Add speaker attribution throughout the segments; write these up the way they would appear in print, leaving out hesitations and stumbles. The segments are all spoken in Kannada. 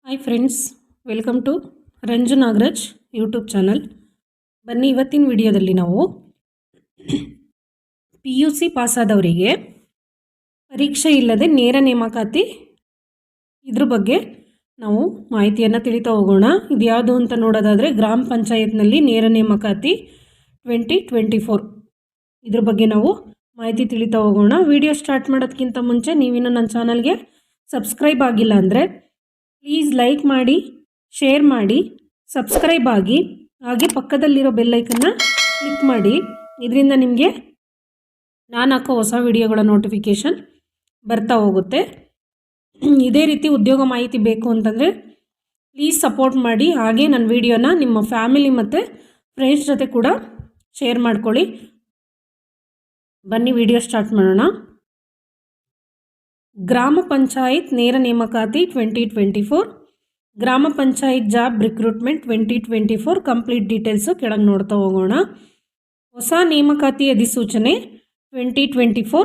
Speaker 1: Hi friends, welcome to Ranju Nagaraj YouTube channel. ಬನ್ನಿ, ಇವತ್ತಿನ ವಿಡಿಯೋದಲ್ಲಿ ನಾವು PUC ಪಾಸಾದವರಿಗೆ ಪರೀಕ್ಷೆ ಇಲ್ಲದೆ ನೇರ ನೇಮಕಾತಿ ಇದ್ರ ಬಗ್ಗೆ ನಾವು ಮಾಹಿತಿಯನ್ನು ತಿಳಿತಾ ಹೋಗೋಣ. ಇದು ಯಾವುದು ಅಂತ ನೋಡೋದಾದರೆ ಗ್ರಾಮ ಪಂಚಾಯತ್ನಲ್ಲಿ ನೇರ ನೇಮಕಾತಿ 2024 ಇದ್ರ ಬಗ್ಗೆ ನಾವು ಮಾಹಿತಿ ತಿಳಿತಾ ಹೋಗೋಣ. ವಿಡಿಯೋ ಸ್ಟಾರ್ಟ್ ಮಾಡೋದಕ್ಕಿಂತ ಮುಂಚೆ ನೀವಿನ್ನೂ ನನ್ನ ಚಾನಲ್ಗೆ ಸಬ್ಸ್ಕ್ರೈಬ್ ಆಗಿಲ್ಲ ಅಂದರೆ ಪ್ಲೀಸ್ ಲೈಕ್ ಮಾಡಿ, ಶೇರ್ ಮಾಡಿ, ಸಬ್ಸ್ಕ್ರೈಬ್ ಆಗಿ, ಹಾಗೆ ಪಕ್ಕದಲ್ಲಿರೋ ಬೆಲ್ಲೈಕನ್ನ ಕ್ಲಿಕ್ ಮಾಡಿ. ಇದರಿಂದ ನಿಮಗೆ ನಾನು ಹಾಕೋ ಹೊಸ ವಿಡಿಯೋಗಳ ನೋಟಿಫಿಕೇಷನ್ ಬರ್ತಾ ಹೋಗುತ್ತೆ. ಇದೇ ರೀತಿ ಉದ್ಯೋಗ ಮಾಹಿತಿ ಬೇಕು ಅಂತಂದರೆ ಪ್ಲೀಸ್ ಸಪೋರ್ಟ್ ಮಾಡಿ. ಹಾಗೆ ನನ್ನ ವಿಡಿಯೋನ ನಿಮ್ಮ ಫ್ಯಾಮಿಲಿ ಮತ್ತು ಫ್ರೆಂಡ್ಸ್ ಜೊತೆ ಕೂಡ ಶೇರ್ ಮಾಡ್ಕೊಳ್ಳಿ. ಬನ್ನಿ ವಿಡಿಯೋ ಸ್ಟಾರ್ಟ್ ಮಾಡೋಣ. ಗ್ರಾಮ ಪಂಚಾಯತ್ ನೇರ ನೇಮಕಾತಿ 2024, ಗ್ರಾಮ panchayat job recruitment 2024 complete details ಕೆಳಗೆ ನೋಡ್ತಾ ಹೋಗೋಣ. ಹೊಸ ನೇಮಕಾತಿ ಅಧಿಸೂಚನೆ 2024,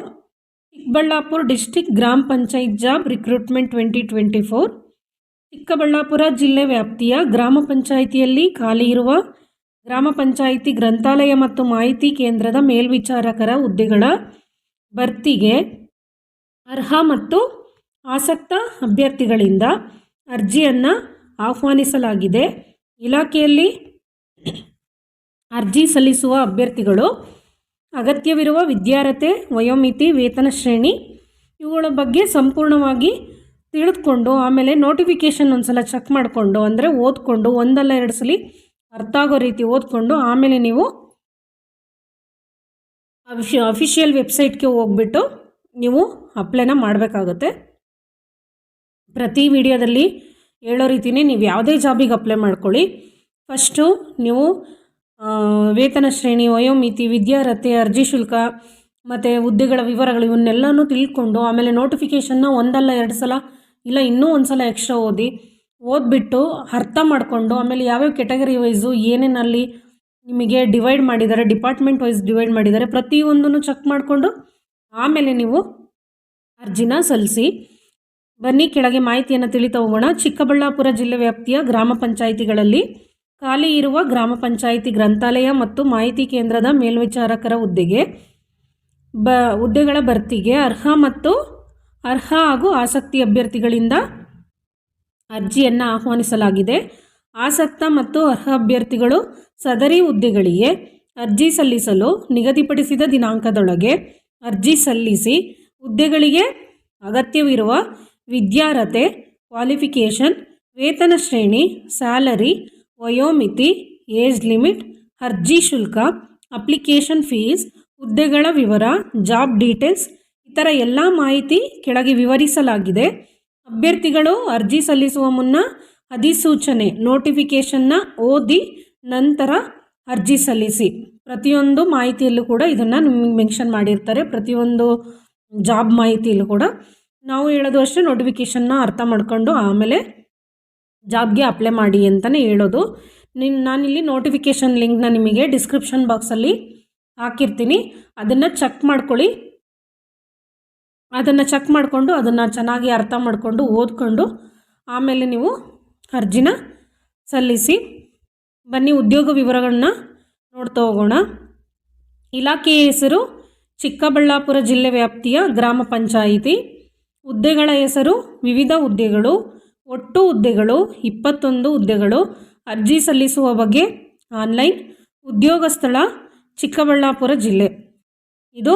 Speaker 1: ಚಿಕ್ಕಬಳ್ಳಾಪುರ ಡಿಸ್ಟಿಕ್ ಗ್ರಾಮ ಪಂಚಾಯತ್ ಜಾಬ್ ರಿಕ್ರೂಟ್ಮೆಂಟ್ 2024. ಚಿಕ್ಕಬಳ್ಳಾಪುರ ಜಿಲ್ಲೆ ವ್ಯಾಪ್ತಿಯ ಗ್ರಾಮ ಪಂಚಾಯಿತಿಯಲ್ಲಿ ಖಾಲಿ ಇರುವ ಗ್ರಾಮ ಪಂಚಾಯಿತಿ ಗ್ರಂಥಾಲಯ ಮತ್ತು ಮಾಹಿತಿ ಕೇಂದ್ರದ ಮೇಲ್ವಿಚಾರಕರ ಹುದ್ದೆಗಳ ಭರ್ತಿಗೆ ಅರ್ಹ ಮತ್ತು ಆಸಕ್ತ ಅಭ್ಯರ್ಥಿಗಳಿಂದ ಅರ್ಜಿಯನ್ನು ಆಹ್ವಾನಿಸಲಾಗಿದೆ. ಇಲಾಖೆಯಲ್ಲಿ ಅರ್ಜಿ ಸಲ್ಲಿಸುವ ಅಭ್ಯರ್ಥಿಗಳು ಅಗತ್ಯವಿರುವ ವಿದ್ಯಾರ್ಹತೆ, ವಯೋಮಿತಿ, ವೇತನ ಶ್ರೇಣಿ ಇವುಗಳ ಬಗ್ಗೆ ಸಂಪೂರ್ಣವಾಗಿ ತಿಳಿದುಕೊಂಡು ಆಮೇಲೆ ನೋಟಿಫಿಕೇಷನ್ ಒಂದು ಸಲ ಚೆಕ್ ಮಾಡಿಕೊಂಡು, ಅಂದರೆ ಓದ್ಕೊಂಡು, ಒಂದಲ್ಲ ಎರಡು ಸಲ ಅರ್ಥ ಆಗೋ ರೀತಿ ಓದ್ಕೊಂಡು ಆಮೇಲೆ ನೀವು ಅಫಿಷಿಯಲ್ ವೆಬ್ಸೈಟ್ಗೆ ಹೋಗ್ಬಿಟ್ಟು ನೀವು ಅಪ್ಲೈನ ಮಾಡಬೇಕಾಗುತ್ತೆ. ಪ್ರತಿ ವಿಡಿಯೋದಲ್ಲಿ ಹೇಳೋ ರೀತಿಯೇ ನೀವು ಯಾವುದೇ ಜಾಬಿಗೆ ಅಪ್ಲೈ ಮಾಡ್ಕೊಳ್ಳಿ. ಫಸ್ಟು ನೀವು ವೇತನ ಶ್ರೇಣಿ, ವಯೋಮಿತಿ, ವಿದ್ಯಾರ್ಹತೆ, ಅರ್ಜಿ ಶುಲ್ಕ ಮತ್ತು ಹುದ್ದೆಗಳ ವಿವರಗಳು ಇವನ್ನೆಲ್ಲನೂ ತಿಳ್ಕೊಂಡು ಆಮೇಲೆ ನೋಟಿಫಿಕೇಷನ್ನ ಒಂದಲ್ಲ ಎರಡು ಸಲ ಇಲ್ಲ ಇನ್ನೂ ಒಂದು ಸಲ ಎಕ್ಸ್ಟ್ರಾ ಓದ್ಬಿಟ್ಟು ಅರ್ಥ ಮಾಡಿಕೊಂಡು ಆಮೇಲೆ ಯಾವ್ಯಾವ ಕೆಟಗರಿ ವೈಸು ಏನೇನಲ್ಲಿ ನಿಮಗೆ ಡಿವೈಡ್ ಮಾಡಿದ್ದಾರೆ, ಡಿಪಾರ್ಟ್ಮೆಂಟ್ ವೈಸ್ ಡಿವೈಡ್ ಮಾಡಿದ್ದಾರೆ, ಪ್ರತಿಯೊಂದನ್ನು ಚೆಕ್ ಮಾಡಿಕೊಂಡು ಆಮೇಲೆ ನೀವು ಅರ್ಜಿನ ಸಲ್ಲಿಸಿ. ಬನ್ನಿ ಕೆಳಗೆ ಮಾಹಿತಿಯನ್ನು ತಿಳಿತಾ ಹೋಗೋಣ. ಚಿಕ್ಕಬಳ್ಳಾಪುರ ಜಿಲ್ಲೆ ವ್ಯಾಪ್ತಿಯ ಗ್ರಾಮ ಪಂಚಾಯಿತಿಗಳಲ್ಲಿ ಖಾಲಿ ಇರುವ ಗ್ರಾಮ ಪಂಚಾಯಿತಿ ಗ್ರಂಥಾಲಯ ಮತ್ತು ಮಾಹಿತಿ ಕೇಂದ್ರದ ಮೇಲ್ವಿಚಾರಕರ ಹುದ್ದೆಗಳ ಭರ್ತಿಗೆ ಅರ್ಹ ಹಾಗೂ ಆಸಕ್ತಿ ಅಭ್ಯರ್ಥಿಗಳಿಂದ ಅರ್ಜಿಯನ್ನು ಆಹ್ವಾನಿಸಲಾಗಿದೆ. ಆಸಕ್ತ ಮತ್ತು ಅರ್ಹ ಅಭ್ಯರ್ಥಿಗಳು ಸದರಿ ಹುದ್ದೆಗಳಿಗೆ ಅರ್ಜಿ ಸಲ್ಲಿಸಲು ನಿಗದಿಪಡಿಸಿದ ದಿನಾಂಕದೊಳಗೆ ಅರ್ಜಿ ಸಲ್ಲಿಸಿ ಹುದ್ದೆಗಳಿಗೆ ಅಗತ್ಯವಿರುವ ವಿದ್ಯಾರ್ಹತೆ, ಕ್ವಾಲಿಫಿಕೇಷನ್, ವೇತನ ಶ್ರೇಣಿ, ಸ್ಯಾಲರಿ, ವಯೋಮಿತಿ, ಏಜ್ ಲಿಮಿಟ್, ಅರ್ಜಿ ಶುಲ್ಕ, ಅಪ್ಲಿಕೇಶನ್ ಫೀಸ್, ಹುದ್ದೆಗಳ ವಿವರ, ಜಾಬ್ ಡೀಟೇಲ್ಸ್ ಇತರ ಎಲ್ಲ ಮಾಹಿತಿ ಕೆಳಗೆ ವಿವರಿಸಲಾಗಿದೆ. ಅಭ್ಯರ್ಥಿಗಳು ಅರ್ಜಿ ಸಲ್ಲಿಸುವ ಮುನ್ನ ಅಧಿಸೂಚನೆ ನೋಟಿಫಿಕೇಷನ್ನ ಓದಿ ನಂತರ ಅರ್ಜಿ ಸಲ್ಲಿಸಿ. ಪ್ರತಿಯೊಂದು ಮಾಹಿತಿಯಲ್ಲೂ ಕೂಡ ಇದನ್ನು ನಿಮಗೆ ಮೆನ್ಷನ್ ಮಾಡಿರ್ತಾರೆ. ಪ್ರತಿಯೊಂದು ಜಾಬ್ ಮಾಹಿತಿಯಲ್ಲೂ ಕೂಡ ನಾವು ಹೇಳೋದು ಅಷ್ಟೇ, ನೋಟಿಫಿಕೇಷನ್ನ ಅರ್ಥ ಮಾಡ್ಕೊಂಡು ಆಮೇಲೆ ಜಾಬ್ಗೆ ಅಪ್ಲೈ ಮಾಡಿ ಅಂತಲೇ ಹೇಳೋದು. ನಾನಿಲ್ಲಿ ನೋಟಿಫಿಕೇಷನ್ ಲಿಂಕ್ನ ನಿಮಗೆ ಡಿಸ್ಕ್ರಿಪ್ಷನ್ ಬಾಕ್ಸಲ್ಲಿ ಹಾಕಿರ್ತೀನಿ. ಅದನ್ನು ಚೆಕ್ ಮಾಡ್ಕೊಳ್ಳಿ. ಅದನ್ನು ಚೆಕ್ ಮಾಡಿಕೊಂಡು ಅದನ್ನು ಚೆನ್ನಾಗಿ ಅರ್ಥ ಮಾಡಿಕೊಂಡು ಓದ್ಕೊಂಡು ಆಮೇಲೆ ನೀವು ಅರ್ಜಿನ ಸಲ್ಲಿಸಿ. ಬನ್ನಿ ಉದ್ಯೋಗ ವಿವರಗಳನ್ನ ನೋಡ್ತಾ ಹೋಗೋಣ. ಇಲಾಖೆಯ ಹೆಸರು ಚಿಕ್ಕಬಳ್ಳಾಪುರ ಜಿಲ್ಲೆ ವ್ಯಾಪ್ತಿಯ ಗ್ರಾಮ ಪಂಚಾಯಿತಿ. ಹುದ್ದೆಗಳ ಹೆಸರು ವಿವಿಧ ಹುದ್ದೆಗಳು. ಒಟ್ಟು ಹುದ್ದೆಗಳು 21 ಹುದ್ದೆಗಳು. ಅರ್ಜಿ ಸಲ್ಲಿಸುವ ಬಗ್ಗೆ ಆನ್ಲೈನ್. ಉದ್ಯೋಗ ಸ್ಥಳ ಚಿಕ್ಕಬಳ್ಳಾಪುರ ಜಿಲ್ಲೆ. ಇದು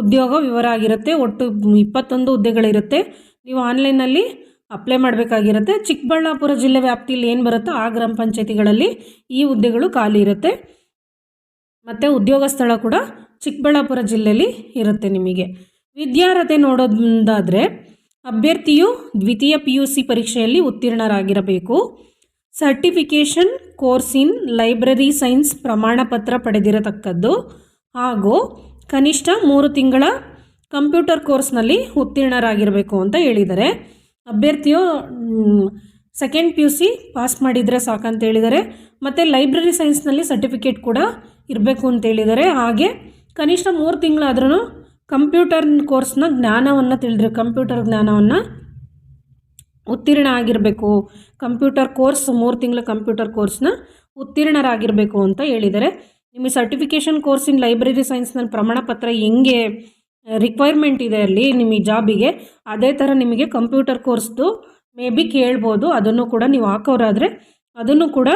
Speaker 1: ಉದ್ಯೋಗ ವಿವರ ಆಗಿರುತ್ತೆ. ಒಟ್ಟು 21 ಹುದ್ದೆಗಳಿರುತ್ತೆ. ನೀವು ಆನ್ಲೈನಲ್ಲಿ ಅಪ್ಲೈ ಮಾಡಬೇಕಾಗಿರುತ್ತೆ. ಚಿಕ್ಕಬಳ್ಳಾಪುರ ಜಿಲ್ಲೆ ವ್ಯಾಪ್ತಿಯಲ್ಲಿ ಏನು ಬರುತ್ತೋ ಆ ಗ್ರಾಮ ಪಂಚಾಯತಿಗಳಲ್ಲಿ ಈ ಹುದ್ದೆಗಳು ಖಾಲಿ ಇರುತ್ತೆ. ಮತ್ತು ಉದ್ಯೋಗ ಸ್ಥಳ ಕೂಡ ಚಿಕ್ಕಬಳ್ಳಾಪುರ ಜಿಲ್ಲೆಯಲ್ಲಿ ಇರುತ್ತೆ. ನಿಮಗೆ ವಿದ್ಯಾರ್ಹತೆ ನೋಡೋದಾದರೆ ಅಭ್ಯರ್ಥಿಯು ದ್ವಿತೀಯ PUC ಪರೀಕ್ಷೆಯಲ್ಲಿ ಉತ್ತೀರ್ಣರಾಗಿರಬೇಕು. Certification course in library science ಪ್ರಮಾಣ ಪತ್ರ ಪಡೆದಿರತಕ್ಕದ್ದು ಹಾಗೂ ಕನಿಷ್ಠ 3 ತಿಂಗಳ ಕಂಪ್ಯೂಟರ್ ಕೋರ್ಸ್ನಲ್ಲಿ ಉತ್ತೀರ್ಣರಾಗಿರಬೇಕು ಅಂತ ಹೇಳಿದ್ದಾರೆ. ಅಭ್ಯರ್ಥಿಯು ಸೆಕೆಂಡ್ PUC ಪಾಸ್ ಮಾಡಿದರೆ ಸಾಕಂತ ಹೇಳಿದ್ದಾರೆ. ಮತ್ತು ಲೈಬ್ರರಿ ಸೈನ್ಸ್ನಲ್ಲಿ ಸರ್ಟಿಫಿಕೇಟ್ ಕೂಡ ಇರಬೇಕು ಅಂತ ಹೇಳಿದ್ದಾರೆ. ಹಾಗೆ ಕನಿಷ್ಠ 3 ತಿಂಗಳಾದ್ರೂ ಕಂಪ್ಯೂಟರ್ ಕೋರ್ಸ್ನ ಜ್ಞಾನವನ್ನು ಕಂಪ್ಯೂಟರ್ ಜ್ಞಾನವನ್ನು ಉತ್ತೀರ್ಣ ಆಗಿರಬೇಕು, ಕಂಪ್ಯೂಟರ್ ಕೋರ್ಸ್ 3 ತಿಂಗಳ ಕಂಪ್ಯೂಟರ್ ಕೋರ್ಸ್ನ ಉತ್ತೀರ್ಣರಾಗಿರಬೇಕು ಅಂತ ಹೇಳಿದ್ದಾರೆ. ನಿಮಗೆ ಸರ್ಟಿಫಿಕೇಷನ್ ಕೋರ್ಸ್ ಇನ್ ಲೈಬ್ರರಿ ಸೈನ್ಸ್ನಲ್ಲಿ ಪ್ರಮಾಣ ಪತ್ರ ಹೆಂಗೆ ರಿಕ್ವೈರ್ಮೆಂಟ್ ಇದೆ ಅಲ್ಲಿ ನಿಮಗೆ ಜಾಬಿಗೆ, ಅದೇ ಥರ ನಿಮಗೆ ಕಂಪ್ಯೂಟರ್ ಕೋರ್ಸ್ದು ಮೇ ಬಿ ಕೇಳ್ಬೋದು. ಅದನ್ನು ಕೂಡ ನೀವು ಹಾಕೋರಾದರೆ ಅದನ್ನು ಕೂಡ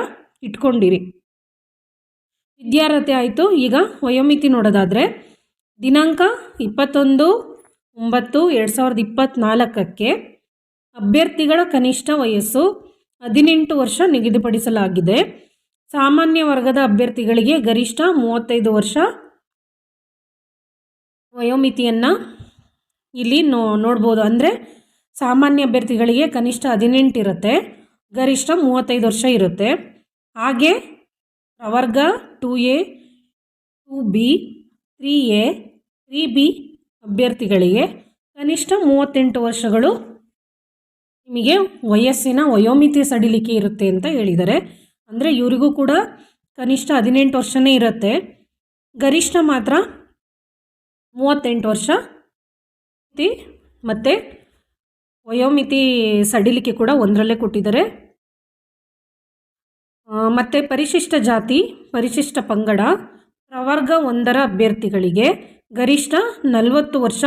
Speaker 1: ಇಟ್ಕೊಂಡಿರಿ. ವಿದ್ಯಾರ್ಹತೆ ಆಯಿತು. ಈಗ ವಯೋಮಿತಿ ನೋಡೋದಾದರೆ ದಿನಾಂಕ 21/9/2024 ಅಭ್ಯರ್ಥಿಗಳ ಕನಿಷ್ಠ ವಯಸ್ಸು 18 ವರ್ಷ ನಿಗದಿಪಡಿಸಲಾಗಿದೆ. ಸಾಮಾನ್ಯ ವರ್ಗದ ಅಭ್ಯರ್ಥಿಗಳಿಗೆ ಗರಿಷ್ಠ 35 ವರ್ಷ ವಯೋಮಿತಿಯನ್ನು ಇಲ್ಲಿ ನೋಡ್ಬೋದು. ಅಂದರೆ ಸಾಮಾನ್ಯ ಅಭ್ಯರ್ಥಿಗಳಿಗೆ ಕನಿಷ್ಠ 18 ಇರುತ್ತೆ, ಗರಿಷ್ಠ 35 ವರ್ಷ ಇರುತ್ತೆ. ಹಾಗೆ ಪ್ರವರ್ಗ 2A 2B 3A 3B ಅಭ್ಯರ್ಥಿಗಳಿಗೆ ಕನಿಷ್ಠ 38 ವರ್ಷಗಳು ನಿಮಗೆ ವಯೋಮಿತಿ ಸಡಿಲಿಕೆ ಇರುತ್ತೆ ಅಂತ ಹೇಳಿದ್ದಾರೆ. ಅಂದರೆ ಇವರಿಗೂ ಕೂಡ ಕನಿಷ್ಠ 18 ವರ್ಷನೇ ಇರುತ್ತೆ, ಗರಿಷ್ಠ ಮಾತ್ರ 38 ವರ್ಷ. ಮತ್ತು ವಯೋಮಿತಿ ಸಡಿಲಿಕೆ ಕೂಡ ಒಂದರಲ್ಲೇ ಕೊಟ್ಟಿದ್ದಾರೆ. ಮತ್ತು ಪರಿಶಿಷ್ಟ ಜಾತಿ, ಪರಿಶಿಷ್ಟ ಪಂಗಡ, ಪ್ರವರ್ಗ 1ರ ಅಭ್ಯರ್ಥಿಗಳಿಗೆ ಗರಿಷ್ಠ 40 ವರ್ಷ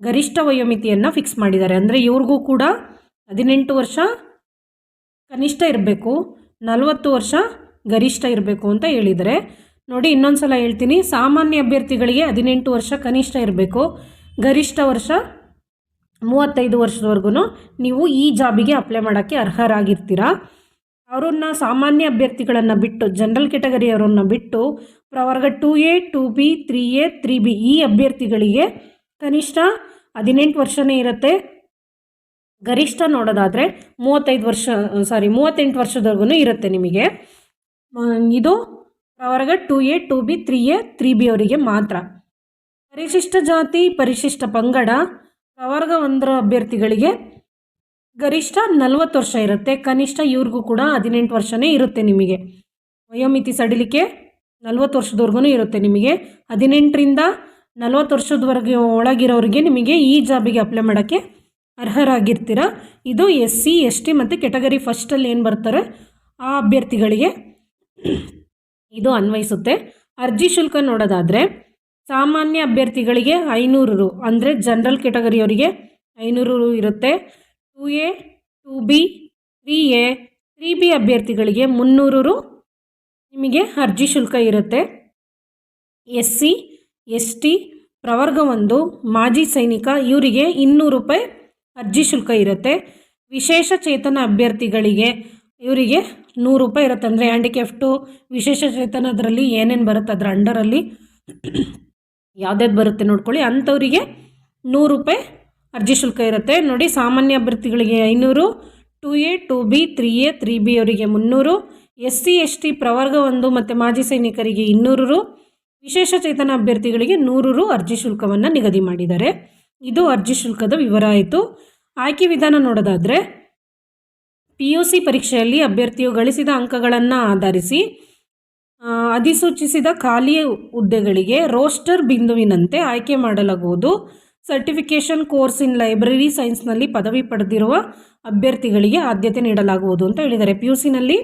Speaker 1: ಗರಿಷ್ಠ ವಯೋಮಿತಿಯನ್ನು ಫಿಕ್ಸ್ ಮಾಡಿದ್ದಾರೆ. ಅಂದರೆ ಇವ್ರಿಗೂ ಕೂಡ 18 ವರ್ಷ ಕನಿಷ್ಠ ಇರಬೇಕು, 40 ವರ್ಷ ಗರಿಷ್ಠ ಇರಬೇಕು ಅಂತ ಹೇಳಿದ್ದಾರೆ. ನೋಡಿ, ಇನ್ನೊಂದು ಸಲ ಹೇಳ್ತೀನಿ. ಸಾಮಾನ್ಯ ಅಭ್ಯರ್ಥಿಗಳಿಗೆ 18 ವರ್ಷ ಕನಿಷ್ಠ ಇರಬೇಕು, ಗರಿಷ್ಠ ವರ್ಷ 35 ವರ್ಷದವರೆಗೂ ನೀವು ಈ ಜಾಬಿಗೆ ಅಪ್ಲೈ ಮಾಡೋಕ್ಕೆ ಅರ್ಹರಾಗಿರ್ತೀರ. ಅವರನ್ನು ಸಾಮಾನ್ಯ ಅಭ್ಯರ್ಥಿಗಳನ್ನು ಬಿಟ್ಟು, ಜನರಲ್ ಕ್ಯಾಟಗರಿಯವರನ್ನು ಬಿಟ್ಟು ಪ್ರವರ್ಗ 2A 2B 3A 3B ಈ ಅಭ್ಯರ್ಥಿಗಳಿಗೆ ಕನಿಷ್ಠ 18 ವರ್ಷನೇ ಇರುತ್ತೆ. ಗರಿಷ್ಠ ನೋಡೋದಾದರೆ 38 ವರ್ಷದವರೆಗೂ ಇರುತ್ತೆ ನಿಮಗೆ. ಇದು ಪ್ರವರ್ಗ 2A 2B 3A 3B ಅವರಿಗೆ ಮಾತ್ರ. ಪರಿಶಿಷ್ಟ ಜಾತಿ, ಪರಿಶಿಷ್ಟ ಪಂಗಡ, ಪ್ರವರ್ಗ 1ರ ಅಭ್ಯರ್ಥಿಗಳಿಗೆ ಗರಿಷ್ಠ 40 ವರ್ಷ ಇರುತ್ತೆ, ಕನಿಷ್ಠ ಇವ್ರಿಗೂ ಕೂಡ 18 ವರ್ಷನೇ ಇರುತ್ತೆ. ನಿಮಗೆ ವಯೋಮಿತಿ ಸಡಿಲಿಕೆ 40 ವರ್ಷದವರೆಗೂ ಇರುತ್ತೆ. ನಿಮಗೆ 18ರಿಂದ 40 ವರ್ಷದವರೆಗೆ ಒಳಗಿರೋರಿಗೆ ನಿಮಗೆ ಈ ಜಾಬಿಗೆ ಅಪ್ಲೈ ಮಾಡೋಕ್ಕೆ ಅರ್ಹರಾಗಿರ್ತೀರ. ಇದು SC ST ಮತ್ತು ಕೆಟಗರಿ ಫಸ್ಟಲ್ಲಿ ಏನು ಬರ್ತಾರೆ ಆ ಅಭ್ಯರ್ಥಿಗಳಿಗೆ ಇದು ಅನ್ವಯಿಸುತ್ತೆ. ಅರ್ಜಿ ಶುಲ್ಕ ನೋಡೋದಾದರೆ ಸಾಮಾನ್ಯ ಅಭ್ಯರ್ಥಿಗಳಿಗೆ 500 ರು, ಅಂದರೆ ಜನರಲ್ ಕ್ಯಾಟಗರಿಯವರಿಗೆ 500 ರು ಇರುತ್ತೆ. 2A 2B 3A 3B ಅಭ್ಯರ್ಥಿಗಳಿಗೆ 300 ರು ನಿಮಗೆ ಅರ್ಜಿ ಶುಲ್ಕ ಇರುತ್ತೆ. SC ST ಪ್ರವರ್ಗ 1 ಮಾಜಿ ಸೈನಿಕ ಇವರಿಗೆ 200 ರೂಪಾಯಿ ಅರ್ಜಿ ಶುಲ್ಕ ಇರುತ್ತೆ. ವಿಶೇಷ ಚೇತನ ಅಭ್ಯರ್ಥಿಗಳಿಗೆ ಇವರಿಗೆ 100 ರೂಪಾಯಿ ಇರುತ್ತೆ. ಅಂದರೆ ಹ್ಯಾಂಡಿಕ್ಯಾಫ್ಟು, ವಿಶೇಷ ಚೇತನದರಲ್ಲಿ ಏನೇನು ಬರುತ್ತೆ ಅದರ ಅಂಡರಲ್ಲಿ ಯಾವುದ್ಯಾವ್ದು ಬರುತ್ತೆ ನೋಡ್ಕೊಳ್ಳಿ. ಅಂಥವರಿಗೆ 100 ರೂಪಾಯಿ ಅರ್ಜಿ ಶುಲ್ಕ ಇರುತ್ತೆ. ನೋಡಿ, ಸಾಮಾನ್ಯ ಅಭ್ಯರ್ಥಿಗಳಿಗೆ 500, 2A 2B 3A 3B ಅವರಿಗೆ 300, SC ST ಪ್ರವರ್ಗ 1 ಮತ್ತು ಮಾಜಿ ಸೈನಿಕರಿಗೆ 200 ರು, ವಿಶೇಷ ಚೇತನ ಅಭ್ಯರ್ಥಿಗಳಿಗೆ 100 ರು ಅರ್ಜಿ ಶುಲ್ಕವನ್ನು ನಿಗದಿ ಮಾಡಿದ್ದಾರೆ. ಇದು ಅರ್ಜಿ ಶುಲ್ಕದ ವಿವರ ಆಯಿತು. ಆಯ್ಕೆ ವಿಧಾನ ನೋಡೋದಾದರೆ PUC ಪರೀಕ್ಷೆಯಲ್ಲಿ ಅಭ್ಯರ್ಥಿಯು ಗಳಿಸಿದ ಅಂಕಗಳನ್ನು ಆಧರಿಸಿ ಅಧಿಸೂಚಿಸಿದ ಖಾಲಿ ಹುದ್ದೆಗಳಿಗೆ ರೋಸ್ಟರ್ ಬಿಂದುವಿನಂತೆ ಆಯ್ಕೆ ಮಾಡಲಾಗುವುದು. ಸರ್ಟಿಫಿಕೇಷನ್ ಕೋರ್ಸ್ ಇನ್ ಲೈಬ್ರರಿ ಸೈನ್ಸ್ನಲ್ಲಿ ಪದವಿ ಪಡೆದಿರುವ ಅಭ್ಯರ್ಥಿಗಳಿಗೆ ಆದ್ಯತೆ ನೀಡಲಾಗುವುದು ಅಂತ ಹೇಳಿದ್ದಾರೆ. PUCನಲ್ಲಿ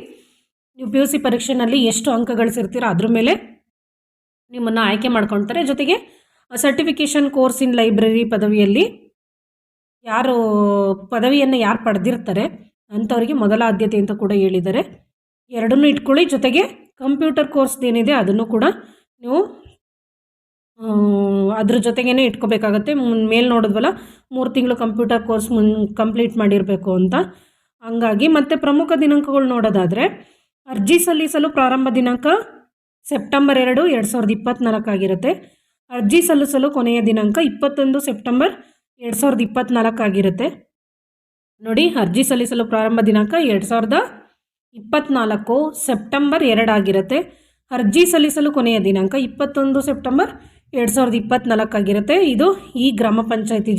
Speaker 1: ನೀವು PUC ಪರೀಕ್ಷೆಯಲ್ಲಿ ಎಷ್ಟು ಅಂಕ ಗಳಿಸಿರ್ತೀರೋ ಅದ್ರ ಮೇಲೆ ನಿಮ್ಮನ್ನು ಆಯ್ಕೆ ಮಾಡ್ಕೊಳ್ತಾರೆ. ಜೊತೆಗೆ ಸರ್ಟಿಫಿಕೇಷನ್ ಕೋರ್ಸ್ ಇನ್ ಲೈಬ್ರರಿ ಪದವಿಯಲ್ಲಿ ಪದವಿಯನ್ನು ಯಾರು ಪಡೆದಿರ್ತಾರೆ ಅಂಥವರಿಗೆ ಮೊದಲ ಆದ್ಯತೆ ಅಂತ ಕೂಡ ಹೇಳಿದ್ದಾರೆ. ಎರಡನ್ನೂ ಇಟ್ಕೊಳ್ಳಿ. ಜೊತೆಗೆ ಕಂಪ್ಯೂಟರ್ ಕೋರ್ಸ್ ಏನಿದೆ ಅದನ್ನು ಕೂಡ ನೀವು ಅದ್ರ ಜೊತೆಗೇ ಇಟ್ಕೋಬೇಕಾಗತ್ತೆ. ಮೇಲೆ ನೋಡಿದ್ವಲ್ಲ 3 ತಿಂಗಳು ಕಂಪ್ಯೂಟರ್ ಕೋರ್ಸ್ ಕಂಪ್ಲೀಟ್ ಮಾಡಿರಬೇಕು ಅಂತ. ಹಂಗಾಗಿ ಮತ್ತು ಪ್ರಮುಖ ದಿನಾಂಕಗಳು ನೋಡೋದಾದರೆ ಅರ್ಜಿ ಸಲ್ಲಿಸಲು ಪ್ರಾರಂಭ ದಿನಾಂಕ ಸೆಪ್ಟೆಂಬರ್ 2, 2024 ಆಗಿರುತ್ತೆ. ಅರ್ಜಿ ಸಲ್ಲಿಸಲು ಕೊನೆಯ ದಿನಾಂಕ 21 ಸೆಪ್ಟೆಂಬರ್ 2024 ಆಗಿರುತ್ತೆ. ನೋಡಿ, ಅರ್ಜಿ ಸಲ್ಲಿಸಲು ಪ್ರಾರಂಭ ದಿನಾಂಕ 2024 ಸೆಪ್ಟೆಂಬರ್ 2 ಆಗಿರುತ್ತೆ. ಅರ್ಜಿ ಸಲ್ಲಿಸಲು ಕೊನೆಯ ದಿನಾಂಕ 21 ಸೆಪ್ಟೆಂಬರ್ 2024 ಆಗಿರುತ್ತೆ. ಇದು ಈ ಗ್ರಾಮ ಪಂಚಾಯತಿ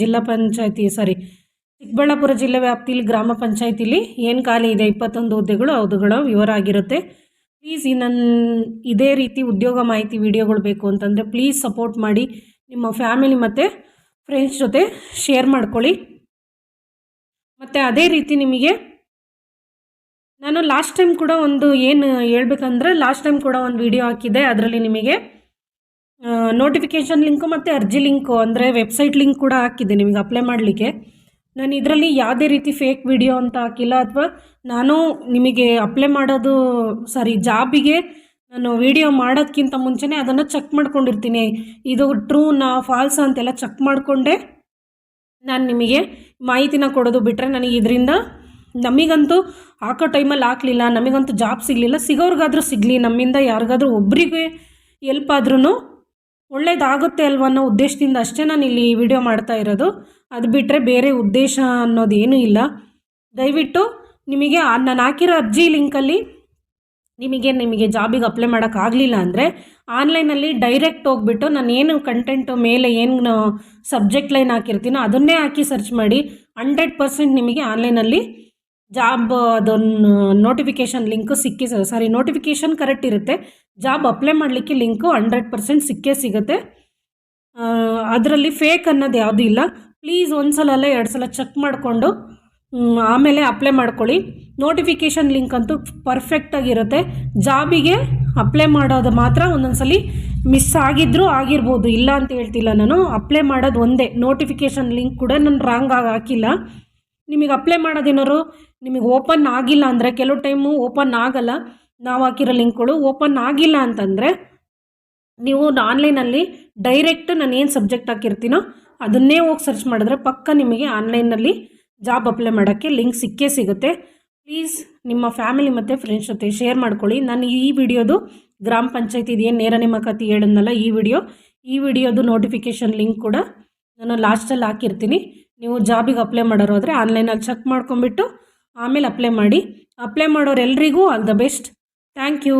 Speaker 1: ಚಿಕ್ಕಬಳ್ಳಾಪುರ ಜಿಲ್ಲೆ ವ್ಯಾಪ್ತಿಯಲ್ಲಿ ಗ್ರಾಮ ಪಂಚಾಯತಿಲಿ ಏನು ಖಾಲಿ ಇದೆ 21 ಹುದ್ದೆಗಳು ಅವುಗಳ ವಿವರ ಆಗಿರುತ್ತೆ. ಪ್ಲೀಸ್ ಇದೇ ರೀತಿ ಉದ್ಯೋಗ ಮಾಹಿತಿ ವಿಡಿಯೋಗಳು ಬೇಕು ಅಂತಂದರೆ ಪ್ಲೀಸ್ ಸಪೋರ್ಟ್ ಮಾಡಿ. ನಿಮ್ಮ ಫ್ಯಾಮಿಲಿ ಮತ್ತು ಫ್ರೆಂಡ್ಸ್ ಜೊತೆ ಶೇರ್ ಮಾಡ್ಕೊಳ್ಳಿ. ಮತ್ತು ಅದೇ ರೀತಿ ನಿಮಗೆ ನಾನು ಲಾಸ್ಟ್ ಟೈಮ್ ಕೂಡ ಒಂದು ಏನು ಹೇಳ್ಬೇಕಂದ್ರೆ ಲಾಸ್ಟ್ ಟೈಮ್ ಕೂಡ ಒಂದು ವಿಡಿಯೋ ಹಾಕಿದ್ದೆ. ಅದರಲ್ಲಿ ನಿಮಗೆ ನೋಟಿಫಿಕೇಷನ್ ಲಿಂಕು ಮತ್ತು ಅರ್ಜಿ ಲಿಂಕು ಅಂದರೆ ವೆಬ್ಸೈಟ್ ಲಿಂಕ್ ಕೂಡ ಹಾಕಿದ್ದೆ ನಿಮಗೆ ಅಪ್ಲೈ ಮಾಡಲಿಕ್ಕೆ. ನಾನು ಇದರಲ್ಲಿ ಯಾವುದೇ ರೀತಿ ಫೇಕ್ ವಿಡಿಯೋ ಅಂತ ಹಾಕಿಲ್ಲ, ಅಥವಾ ನಾನು ನಿಮಗೆ ಅಪ್ಲೈ ಮಾಡೋದು ಜಾಬಿಗೆ ನಾನು ವಿಡಿಯೋ ಮಾಡೋದಕ್ಕಿಂತ ಮುಂಚೆನೇ ಅದನ್ನು ಚೆಕ್ ಮಾಡ್ಕೊಂಡಿರ್ತೀನಿ. ಇದು ಟ್ರೂನಾ ಫಾಲ್ಸಾ ಅಂತೆಲ್ಲ ಚೆಕ್ ಮಾಡಿಕೊಂಡೆ ನಾನು ನಿಮಗೆ ಮಾಹಿತಿನ ಕೊಡೋದು. ಬಿಟ್ಟರೆ ನನಗೆ ಇದರಿಂದ ನಮಗಂತೂ ಹಾಕೋ ಟೈಮಲ್ಲಿ ಹಾಕಲಿಲ್ಲ, ನಮಗಂತೂ ಜಾಬ್ ಸಿಗಲಿಲ್ಲ. ಸಿಗೋರ್ಗಾದರೂ ಸಿಗಲಿ, ನಮ್ಮಿಂದ ಯಾರಿಗಾದ್ರೂ ಒಬ್ಬರಿಗೆ ಎಲ್ಪ್ ಆದ್ರೂ ಒಳ್ಳೇದಾಗುತ್ತೆ ಅಲ್ವ ಅನ್ನೋ ಉದ್ದೇಶದಿಂದ ಅಷ್ಟೇ ನಾನು ಇಲ್ಲಿ ವಿಡಿಯೋ ಮಾಡ್ತಾ ಇರೋದು. ಅದು ಬಿಟ್ಟರೆ ಬೇರೆ ಉದ್ದೇಶ ಅನ್ನೋದೇನೂ ಇಲ್ಲ. ದಯವಿಟ್ಟು ನಿಮಗೆ ನಾನು ಹಾಕಿರೋ ಅರ್ಜಿ ಲಿಂಕಲ್ಲಿ ನಿಮಗೆ ಜಾಬಿಗೆ ಅಪ್ಲೈ ಮಾಡೋಕ್ಕಾಗಲಿಲ್ಲ ಅಂದರೆ ಆನ್ಲೈನಲ್ಲಿ ಡೈರೆಕ್ಟ್ ಹೋಗ್ಬಿಟ್ಟು ನಾನು ಏನು ಕಂಟೆಂಟು ಮೇಲೆ ಏನು ಸಬ್ಜೆಕ್ಟ್ ಲೈನ್ ಹಾಕಿರ್ತೀನೋ ಅದನ್ನೇ ಹಾಕಿ ಸರ್ಚ್ ಮಾಡಿ 100% ನಿಮಗೆ ಆನ್ಲೈನಲ್ಲಿ ಜಾಬ್ ಅದೊಂದು ನೋಟಿಫಿಕೇಷನ್ ಲಿಂಕು ನೋಟಿಫಿಕೇಷನ್ ಕರೆಕ್ಟ್ ಇರುತ್ತೆ. ಜಾಬ್ ಅಪ್ಲೈ ಮಾಡಲಿಕ್ಕೆ ಲಿಂಕು 100% ಸಿಕ್ಕೇ ಸಿಗುತ್ತೆ. ಅದರಲ್ಲಿ ಫೇಕ್ ಅನ್ನೋದು ಯಾವುದೂ ಇಲ್ಲ. ಪ್ಲೀಸ್ ಒಂದು ಸಲ ಅಲ್ಲ 2 ಸಲ ಚೆಕ್ ಮಾಡಿಕೊಂಡು ಆಮೇಲೆ ಅಪ್ಲೈ ಮಾಡ್ಕೊಳ್ಳಿ. ನೋಟಿಫಿಕೇಷನ್ ಲಿಂಕ್ ಅಂತೂ ಪರ್ಫೆಕ್ಟಾಗಿರುತ್ತೆ. ಜಾಬಿಗೆ ಅಪ್ಲೈ ಮಾಡೋದು ಮಾತ್ರ ಒಂದೊಂದ್ಸಲಿ ಮಿಸ್ ಆಗಿರ್ಬೋದು, ಇಲ್ಲ ಅಂತ ಹೇಳ್ತಿಲ್ಲ ನಾನು. ಅಪ್ಲೈ ಮಾಡೋದು ಒಂದೇ, ನೋಟಿಫಿಕೇಷನ್ ಲಿಂಕ್ ಕೂಡ ನಾನು ರಾಂಗ್ ಆಗಿ ಹಾಕಿಲ್ಲ. ನಿಮಗೆ ಅಪ್ಲೈ ಮಾಡೋದೇನಾದ್ರು ನಿಮಗೆ ಓಪನ್ ಆಗಿಲ್ಲ ಅಂದರೆ, ಕೆಲವು ಟೈಮು ಓಪನ್ ಆಗಲ್ಲ, ನಾವು ಹಾಕಿರೋ ಲಿಂಕ್ಗಳು ಓಪನ್ ಆಗಿಲ್ಲ ಅಂತಂದರೆ ನೀವು ಆನ್ಲೈನಲ್ಲಿ ಡೈರೆಕ್ಟ್ ನಾನು ಏನು ಸಬ್ಜೆಕ್ಟ್ ಹಾಕಿರ್ತೀನೋ ಅದನ್ನೇ ಹೋಗಿ ಸರ್ಚ್ ಮಾಡಿದ್ರೆ ಪಕ್ಕ ನಿಮಗೆ ಆನ್ಲೈನಲ್ಲಿ ಜಾಬ್ ಅಪ್ಲೈ ಮಾಡೋಕ್ಕೆ ಲಿಂಕ್ ಸಿಕ್ಕೇ ಸಿಗುತ್ತೆ. ಪ್ಲೀಸ್ ನಿಮ್ಮ ಫ್ಯಾಮಿಲಿ ಮತ್ತು ಫ್ರೆಂಡ್ಸ್ ಜೊತೆ ಶೇರ್ ಮಾಡ್ಕೊಳ್ಳಿ. ನಾನು ಈ ವಿಡಿಯೋದು ಗ್ರಾಮ ಪಂಚಾಯತಿ ಏನು ನೇರ ನೇಮಕಾತಿ ಹೇಳಿದ್ನಲ್ಲ, ಈ ವಿಡಿಯೋದು ನೋಟಿಫಿಕೇಷನ್ ಲಿಂಕ್ ಕೂಡ ನಾನು ಲಾಸ್ಟಲ್ಲಿ ಹಾಕಿರ್ತೀನಿ. ನೀವು ಜಾಬಿಗೆ ಅಪ್ಲೈ ಮಾಡೋರು ಆದರೆ ಆನ್ಲೈನಲ್ಲಿ ಚೆಕ್ ಮಾಡ್ಕೊಂಬಿಟ್ಟು ಆಮೇಲೆ ಅಪ್ಲೈ ಮಾಡಿ. ಅಪ್ಲೈ ಮಾಡೋರೆಲ್ಲರಿಗೂ all the best. Thank you.